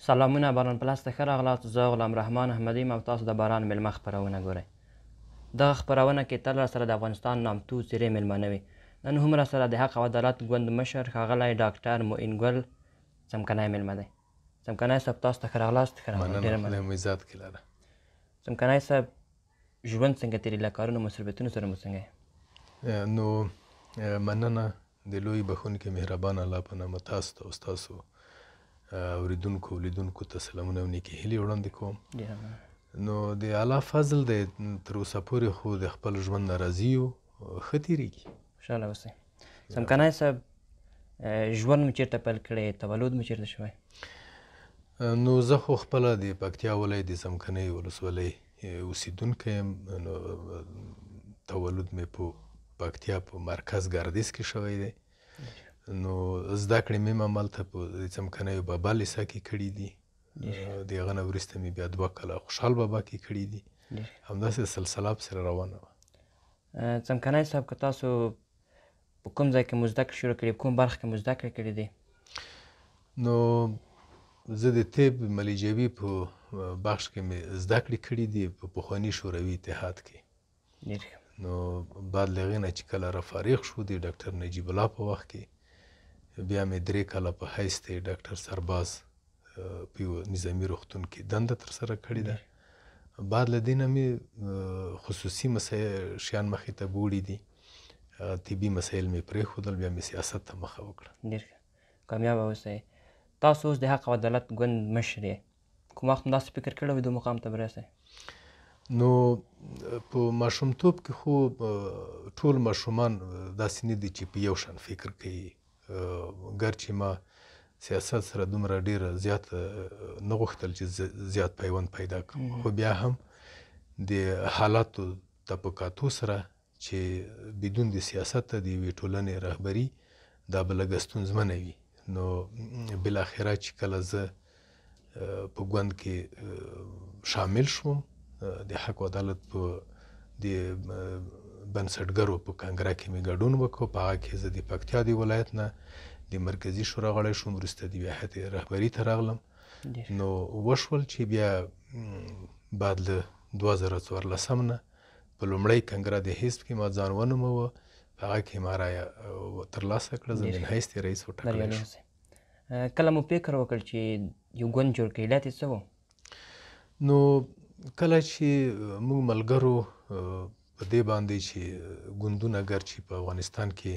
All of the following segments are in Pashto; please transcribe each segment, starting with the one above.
سلامونه باران پلس ته ښه راغلاست. زه غلام رحمان احمدي یم او تاسو د باران میلمه خپرونه ګورئ. دغه خپرونه کې تل راسره د افغانستان نامتو څېرې میلمانه وي. نن هم راسره د حق او عدالت ګوند مشر ښاغلی ډاکټر معین ګل څمکنی میلمه دی. څمکنی صاحب تاسو ته ښه راغلاست. مننه مزاد کې لره. څمکنی صاحب ژوند څنګه تېري له کارونو مصروفیتونو سره مو څنګه یې؟ نو مننه د لوی بخښونکي مهربان الله په نامه تاسو ته او ستاسو اوریدونکو او لیدونکو ته سلامونه او نیکې هیلې وړاندې کوم. نو د الله فضل دی تر اوسه پورې خو د خپل ژوند نه راضي یو، ښه تېرېږي. خوشحاله اوسئ. څمکنی صاحب ژوند مو چېرته پیل کړی؟ تولد مو چېرته شوی؟ نو زه خو خپله د پکتیا ولایت د څمکنۍ ولسوالۍ اوسېدونکی یم. نو تولد مې په پکتیا په مرکز ګردیز کې شوی دی. نو زده کړې مې همالته په څمکنیو بابا لیسه کې کړي دي. د هغه نه وروسته مې بیا 2 کاله خوشحال بابا کې کړي دي. همداسې سلسله پسې روانه وه. څمکنی صاحب که تاسو په کوم ځای کې مو زده کړې شروع کړي، کوم برخه کې مو زده کړې کړي دي؟ نو زه د طب ملیجوي په بخش کې مې زده کړې کړي دي په پخواني شوروي اتحاد کې. نو بعد له هغې نه چې کله را فارغ شو د ډاکټر نجیب الله په وخت کې، بیا مې 3 کاله په حیث د ډاکټر سرباز په یو نظامي روغتون کې دنده ترسره کړې ده. بعد له دې نه مې خصوصي شیان مخې ته بوړي دي. طبي مسایل مې پرېښودل، بیا مې سیاست ته مخه وکړه. ډېر ښه، کامیابه اوسئ. تاسو اوس د حق او عدالت ګوند مشر یې. کوم وخت هم داسې فکر کړی وي دې مقام ته برسئ؟ نو په ماشومتوب کې خو ټول ماشومان داسې نه دي چې په یو شان فکر کوي. ګرچې ما سیاست سره دومره ډېره زیاته نه غوښتل چې زیات پیوند پیدا کړم، خو بیا هم د حالاتو طبقاتو سره چې بدون د سیاست د یوې ټولنې رهبري دا به لږه ستونزمنه وي. نو بالاخره چې کله زه په ګوند کې شامل شوم، د حق او عدالت په د بنسټګرو په کنګره کې مې ګډون وکړ. په هغه کې زه د پکتیا د ولایت نه د مرکزي شورا غړی شوم، وروسته د هیئت رهبري ته راغلم. نو وشول چې بیا بعد له 2014 نه په لومړۍ کنګره د حزب کې ما ځان ونوموه. په هغه کې ما رایه ترلاسه کړه. زه من حیث د رئیس وټاکلی شوم. کله مو فکر وکړ چې یو ګوند جوړ کړي، علت یې څه و؟ نو کله چې موږ ملګرو په دې باندې چې ګوندونه ګرچې په افغانستان کې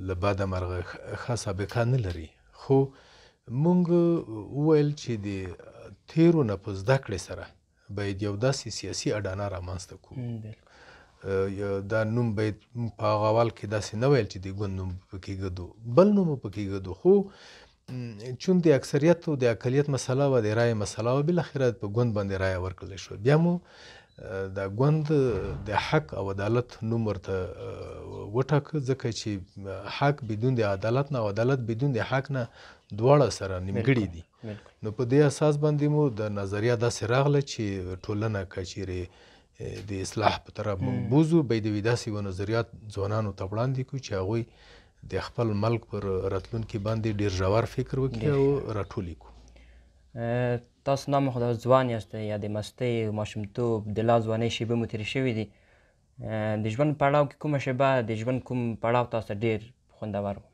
له بده مرغه ښه سابقه نه لري، خو موږ وویل چې د تیرو نه په زده کړې سره باید یو داسې سیاسي اډانه رامنځته کړو. دا نوم باید په هغه اول کې داسې نه ویل چې د ګوند نوم پکې ږدو، بل نوم پکې ږدو. خو چون د اکثریت او د اقلیت مسله وه، د رایې مسله وه، بالاخره په ګوند باندې رایه ورکړلی شوه. بیا مو د ګوند د حق او عدالت نوم ورته وټاکه، ځکه چې حق بدون د عدالت نه او عدالت بدون د حق نه دواړه سره نیمګړي دي. نو په دې اساس باندې مو د نظریه داسې راغله چې ټولنه که چیرې د اصلاح په طرف موږ بوځو، باید یوې داسې یو نظریات ځوانانو ته وړاندې کړو چې هغوی د خپل ملک پر راتلونکي باندې ډېر ژور فکر وکړي او راټولې کړو. تاسو نام خو د ځوان یاستئ، یا د مستۍ، ماشومتوب، د لا ځوانۍ شېبې مو تېرې شوي دي. د ژوند پړاو کې کومه شېبه، د ژوند کوم پړاو تاسو ته ډېر خوندور و؟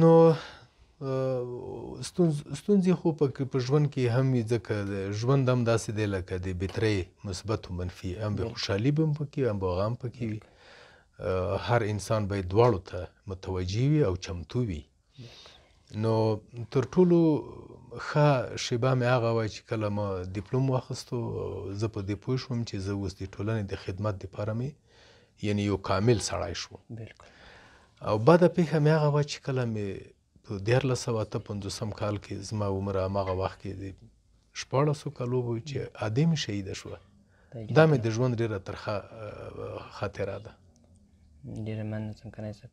نو ستونزې خو په ژوند کې هم وي، ځکه ژوند هم داسې دی لکه د بطرۍ مثبت و منفي، هم به خوشحالي به هم پکې وي، هم به غم پکې وي. هر انسان باید دواړو ته متوجه وي او چمتو وي. نو تر ټولو ښه شیبه مې هغه وه چې کله ما ډیپلوم واخیستو، زه په دې پوه شوم چې زه اوس د ټولنې د خدمت دپاره مې یعنې یو کامل سړی شوم. او بده پیښه مې هغه وه چې کله مې په 1958 کال کې زما عمر هماغه وخت کې د 14 کالو و چې ادې مې شهیده شوه. دا مې د ژوند ډېره ترخه خاطره ده. ډېره مننه څمکنی صاحب.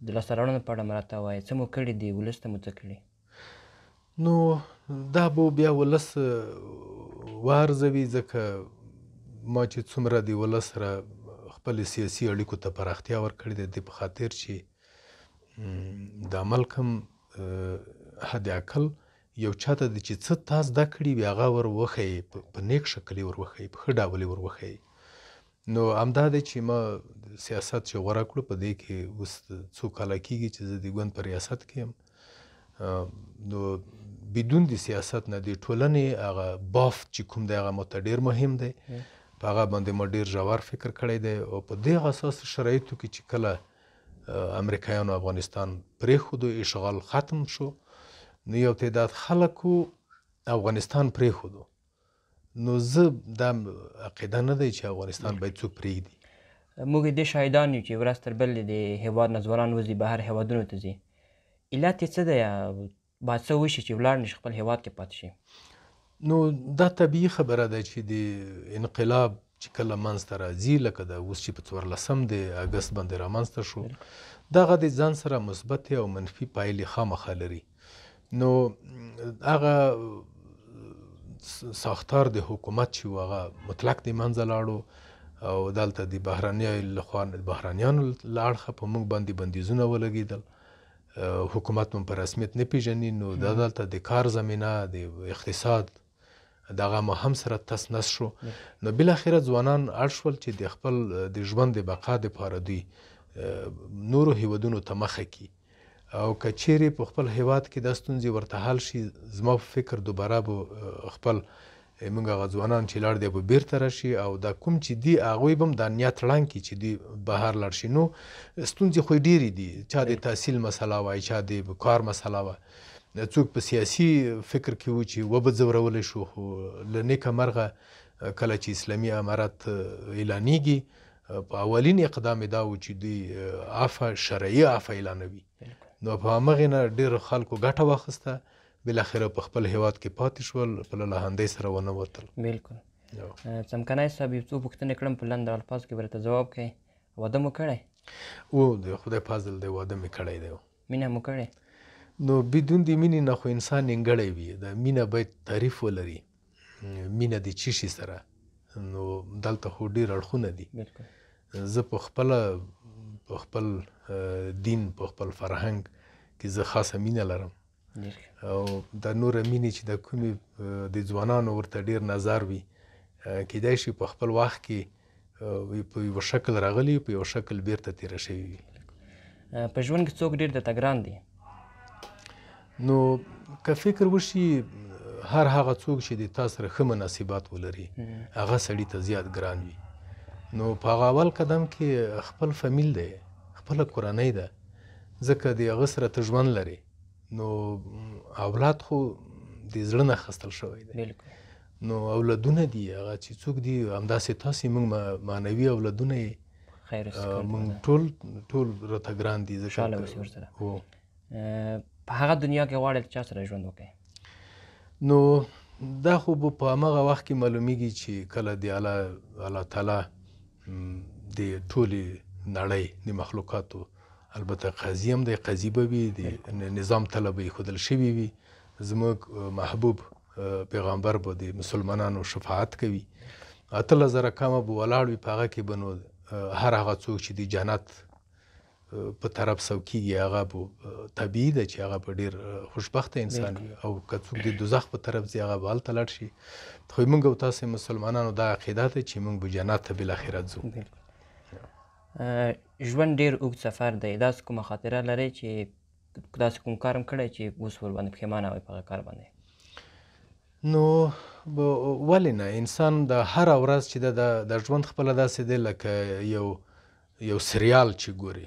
د لاسته راوړنو په اړه مو راته ووایئ، څه مو کړي دي، ولس ته مو څه کړي؟ نو دا به بیا ولس وارزوي، ځکه ما چې څومره د ولس سره خپلې سیاسي اړیکو ته پراختیا ورکړې ده، د په خاطر چې دا ملک هم حد اقل یو چاته د چې څه تا زده کړي وي هغه ور وښیي په نیک شکل یې ور وښیي په ښه ډول یې ور وښیي. نو همدا دی چې ما سیاست چې غوره کړو په دې کې اوس څو کاله کېږي چې زه د ګوند په ریاست کې یم. نو بدون د سیاست نه د ټولنې هغه بافت چې کوم دی هغه ماته ډېر مهم دی. په هغه باندې ما ډېر ژور فکر کړی دی او په دې اساس شرایطو کې چې کله امریکایانو افغانستان پرېښودو اشغال ختم شو نو یو تعداد خلکو افغانستان پرېښودو. نو زه دا عقیده نه دی چې افغانستان باید څوک پرېږدي. موږ د شاهدان یو چې ورځ تر بلې د هېواد نه ځوانان وځي بهر هېوادونو ته ځي. علت یې څه دی؟ باید څه وشي چې ولاړ نه شي خپل هېواد کې پاتې شي؟ نو دا طبیعي خبره ده چې د انقلاب چې کله منځته راځي لکه د اوس چې په 14 د اګست باندې رامنځته شو دغه د ځان سره مثبتې او منفي پایلې خامخا لري. نو هغه ساختار د حکومت چې و هغه مطلق د منځه لاړو او دلته د بهرانیانو له اړخه په موږ باندې بندیزونه ولګېدل. حکومت مو په رسمیت نه پیژني. نو دا دلته د کار زمینه د اقتصاد دغه مو هم سره تس نس شو. نو بالاخره ځوانان اړ شول چې د خپل د ژوند د بقا دپاره دوی نورو هیوادونو ته مخه کړي او که چیرې په خپل هیواد کې دا ستونزې ورته حل شي زما په فکر دوباره به خپل موږ هغه ځوانان چې لاړ دی به بیرته راشي او دا کوم چې دي هغوی به هم دا نیت ړنګ کړي چې دوی بهر لاړ شي. نو ستونزې خو ډېرې دي. چا د تحصیل مسله وای چا د کار مسله وه څوک په سیاسي فکر کې و چې وبه ځورولی شو. خو له نیکه مرغه کله چې اسلامي امارت اعلانیږي په اولین اقدام یې دا و چې دوی عفه شرعي عفه اعلانوي. نو په همغې نه ډېرو خلکو ګټه واخیسته. بالاخره په خپل هیواد کې پاتې شول په لهندۍ سره ونه وتل. بلکل. څمکنی صاحب یو څو پوښتنې کړم په لنډ الفاظو کې به راته ځواب کوئ. واده مو کړی؟ د خدای فضل دی واده مې کړی دی. مینه مو کړې؟ نو بدون د مینې نه خو انسان نیمګړی وي. د مینه باید تعریف ولري. مینه د څه شي سره؟ نو دلته خو ډېر اړخونه دي. زه په خپل دین په خپل فرهنګ کې زه خاصه مینه لرم او د نوره مینې چې د کومې د ځوانانو ورته ډېر نظر وي کیدای شي په خپل وخت کې په یو شکل راغلی په یو شکل بیرته تېره شوي وي. په ژوند کې څوک ډېر درته ګران دي؟ نو که فکر وشي هر هغه څوک چې د تا سره ښه مناسبات ولري هغه سړي ته زیات ګران وي. نو په هغه اول قدم کې خپل فامیل دی خپله کورنۍ ده ځکه د هغه سره ته ژوند لري. نو اولاد خو د زړه نه اخیستل شوی دی. نو اولادونه دي هغه چې څوک دي همداسې تاسې موږ معنوي اولادونه یې موږ ټول راته ګران دي. خوشحاله اوسئ ورسره. په هغه دنیا کې غواړئ چا سره ژوند وکړئ؟ نو دا خو به په همغه وخت کې معلومیږي چې کله د الله تعالی د ټولې نړۍ د مخلوقاتو البته قاضي هم دی قاضي به وي د نظام تله به ایښودل شوي وي. زموږ محبوب پیغمبر به د مسلمانانو شفاعت کوي. 18,000 کامه به ولاړ وي په هغه کې به نو هر هغه څوک چې د جنت په طرف سوکیږي هغه به طبیعي ده چې هغه به ډېر خوشبخته انسان وي او که څوک د دوزخ په طرف ځي هغه به هلته لاړ شي. خو موږ او تاسې مسلمانانو دا عقیده ده چې موږ به جنت ته بالاخره ځو. ژوند ډېر اوږد سفر دی. داسې کومه خاطره لرئ چې داسې کوم کار هم کړی چې اوس ورباندې پښیمانه وئ په هغه کار باندې؟ نو ولې نه؟ انسان د هره ورځ چې د ژوند خپله داسې دی لکه یو سریال چې ګوري.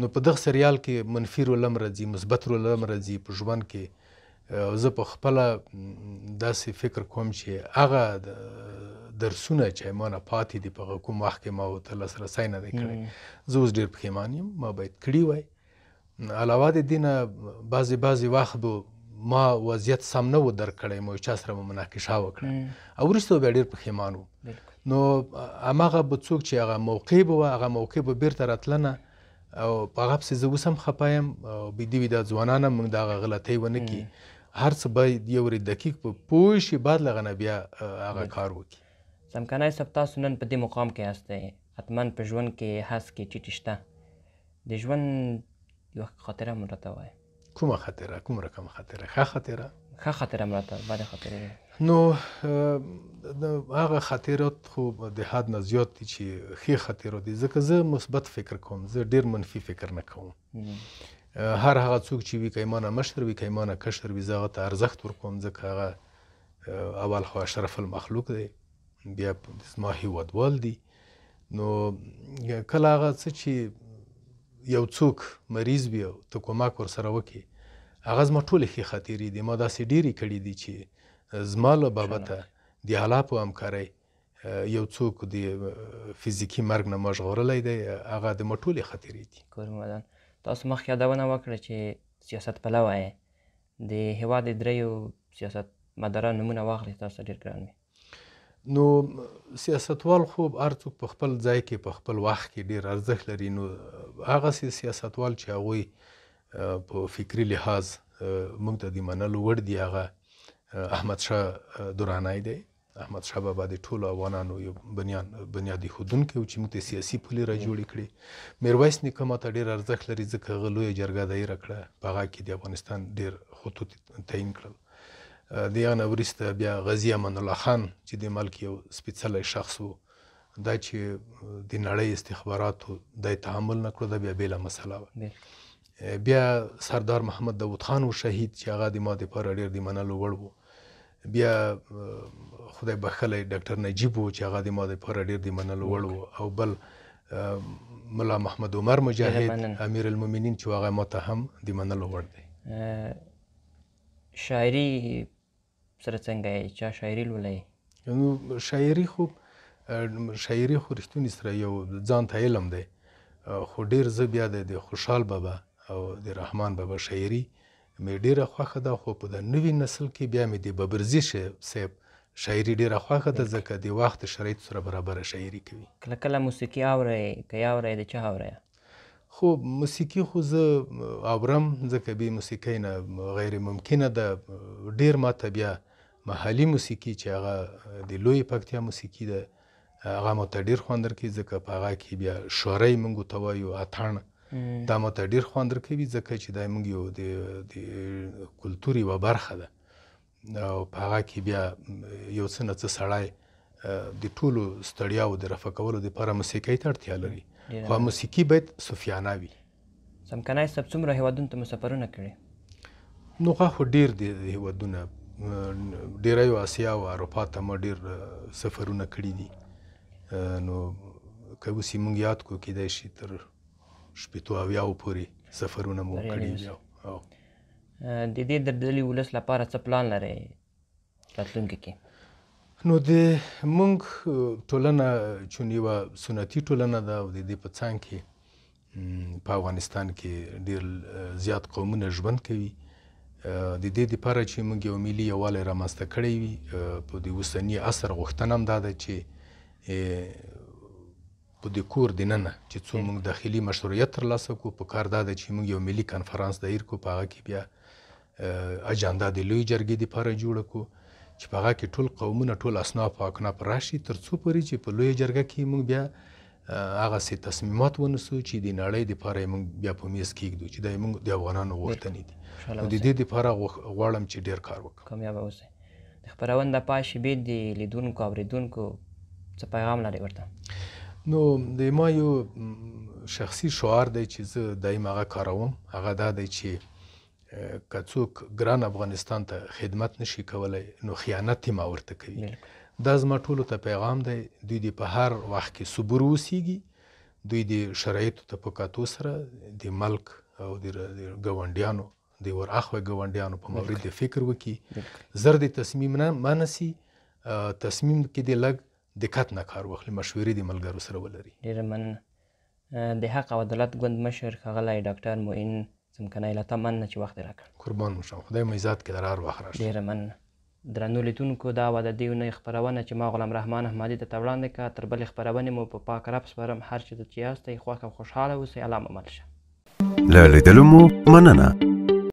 نو په دغه سریال کې منفي رول هم راځي مثبت رول هم راځي په ژوند کې. زه په خپله داسې فکر کوم چې هغه درسونه چې ما نه پاتې دي په کوم وخت کې ما ورته لاسرسی نه دی کړی زه اوس ډېر پښیمان یم. ما باید کړي وای. علاوه د دې نه بعضې وخت به ما وضعیت سم نه و درک کړی ما چا سره مو مناقشه وکړه او وروسته بیا ډېر پښیمان وم. نو هماغه به څوک چې هغه موقع به وه هغه موقع به بیرته راتله نه او په هغه پسې زه اوس هم خفه یم او بیدي وي دا ځوانان هم موږ د هغه غلطۍ ونه کړي. هر څه باید یو ورې دقیق په پوه شي بعد له هغه نه بیا هغه کار وکړي. څمکنی صاحب تاسو نن په دې مقام کې یاستئ حتما په ژوند کې هڅ کې ټیټ شته. د ژوند یوه خاطره مو راته ووایه. کومه خاطره؟ کوم رقم خاطره؟ ښه خاطره؟ ښه خاطره مې راته بدې خاطرې نو هغه خاطرات خو د حد نه زیات دي چې ښې خاطرات دي، ځکه زه مثبت فکر کوم، زه ډېر منفي فکر نه کوم. هر هغه څوک چې وي، که مانه مشر وي که مانه کشر وي، زه هغه ته ارزښت ورکوم، ځکه هغه اول خو اشرف المخلوق دی، بیا زما هېوادوال دي. نو کله هغه څه چې یو څوک مریض وي او ته کومک ورسره وکړې، هغه زما ټولې ښې خاطرې دي. ما داسې ډېرې کړي دي چې زما له بابته د الله په همکارۍ یو څوک د فزیکي مرګ نه ما ژغورلی دی، هغه د ما ټولې خاطرې دي. کورمدان، تاسو مخکې یادونه وکړه چې سیاست پلوه یې، د هېواد د دریو سیاستمدارانو نومونه واخلئ، تاسو ډېر ګران وي. نو سیاستوال خو هر څوک په خپل ځای کې په خپل وخت کې ډېر ارزښت لري. نو هغسې سیاستوال چې هغوی په فکري لحاظ موږ ته د منلو وړ دي، هغه احمدشاه درانی دی. احمدشاه بابا د ټولو افغانانو یو بنیاد ایښودونکی و چې موږ ته سیاسي پولې را جوړې کړې. میرویس نیکه ماته ډېر ارزښت لري، ځکه هغه لویه جرګه دایره کړه، په هغه کې د افغانستان ډېر خطوط تعیین کړل. د هغه نه وروسته بیا غازي امان الله خان چې د ملک یو سپېڅلی شخص و، دا چې د نړۍ استخباراتو دا تحمل نه کړو، دا بیا بېله مسله وه. بیا سردار محمد داود خان و شهید چې هغه د ما دپاره ډېر د منلو وړ و. بیا خدای بخښلی ډاکټر نجیب و چې هغه د ما دپاره ډېر د منلو وړ و. او بل ملا محمد عمر مجاهد امیر المؤمنین چې هغه ما ته هم د منلو وړ دی. شاعري سره څنګه یې؟ چا شاعري لولئ؟ نو شاعري خو رښتونې سره یو ځان ته علم دی، خو ډېر زه بیا د خوشحال بابا او د رحمان بابا شاعري مې ډېره خوښه ده. خو په د نوي نسل کې بیا مې د ببرزي صاحب شاعري ډېره خوښه ده، ځکه د وخت شرایطو سره برابره شاعري کوي. کله کله موسیقي اورئ؟ که یې اورئ، د چا اورئ؟ خو موسیقي خو زه اورم، ځکه بې موسیقۍ نه غیر ممکنه ده. ډېر ماته بیا محلي موسیقي چې هغه د لویې پکتیا موسیقي ده، هغه ماته ډېر خوند درکوي، ځکه په هغه کې بیا شوری موږ ورته وایو، اتڼ، دا ماته ډېر خوند درکوي، ځکه چې دا موږ یو د کلتور یوه برخه ده. او په هغه کې بیا یو څه نه څه سړی د ټولو ستړیاو د رفع کولو دپاره موسیقۍ ته اړتیا لري، خو موسیقي باید صوفیانه وي. څمکنی صاحب څومره هېوادونو ته مو سفرونه کړي؟ نو هغه خو ډېر دي هېوادونه، ډېریو اسیا او اروپا ته ما ډېر سفرونه کړي دي. نو که اوس یې موږ یاد کړو، کیدای شي تر 80 پورې سفرونه مو کړي دي. د دې دردلي ولس لپاره څه پلان لرئ راتلونکي کې؟ نو د موږ ټولنه چون یوه سنتي ټولنه ده او د دې په څنګ کې په افغانستان کې ډېر زیات قومونه ژوند کوي، د دې دپاره چې موږ یو ملي یووالی رامنځته کړی وي. په د اوسني عصر غوښتنه هم دا ده چې په د کور دننه چې څو موږ داخلي مشروعیت ترلاسه کړو، په کار دا ده چې موږ یو ملي کنفرانس دایر کړو، په هغه کې بیا اجنډا د لویې جرګې دپاره جوړه کړو چې په هغه کې ټول قومونه، ټول اصناف او اکناف راشي، تر څو پورې چې په لویه جرګه کې موږ بیا هغسې تصمیمات ونیسو چې د نړۍ دپاره یې موږ بیا په میز کېږدو، چې دا موږ د افغانانو غوښتنې دي. نو د دې دپاره غواړم چې ډېر کار وکړم. کامیابه اوسئ. د خپرونې د پای شېبې د لیدونکو اورېدونکو څه پیغام لرئ ورته؟ نو د ما یو شخصي شعار دی چې زه دایم هغه کاروم، هغه دا دی چې که څوک ګران افغانستان ته خدمت نشي کولی، نو خیانت یې ما ورته کوي. دا زما ټولو ته پیغام دی. دوی دې په هر وخت کې صبور اوسیږي، دوی د شرایطو ته په کتو سره د ملک او د ګاونډیانو، د ورهاخوا ګاونډیانو په مورد د فکر وکړي، زر د تصمیم نه منسي، تصمیم کې د لږ دقت نه کار واخلي، مشورې د ملګرو سره ولري. ډېره مننه. د حق او عدالت ګوند مشر ښاغلی ډاکټر معین څمکنی، له تا مننه چې وخت یې راکړ. قربان مو شم، خدای مو عزت کړي، در هر وخت راشئ. ډېره مننه. درنو لیدونکو، دا وه د دې اونۍ خپرونه چې ما غلام رحمان احمدي ته وړاندې کړه. تر بلې خپرونې مو په پاک رب سپارم. هر چېرته چې یاستئ خوښ او خوشحاله اوسئ. الله مو مل شه. له لیدلو مو مننه.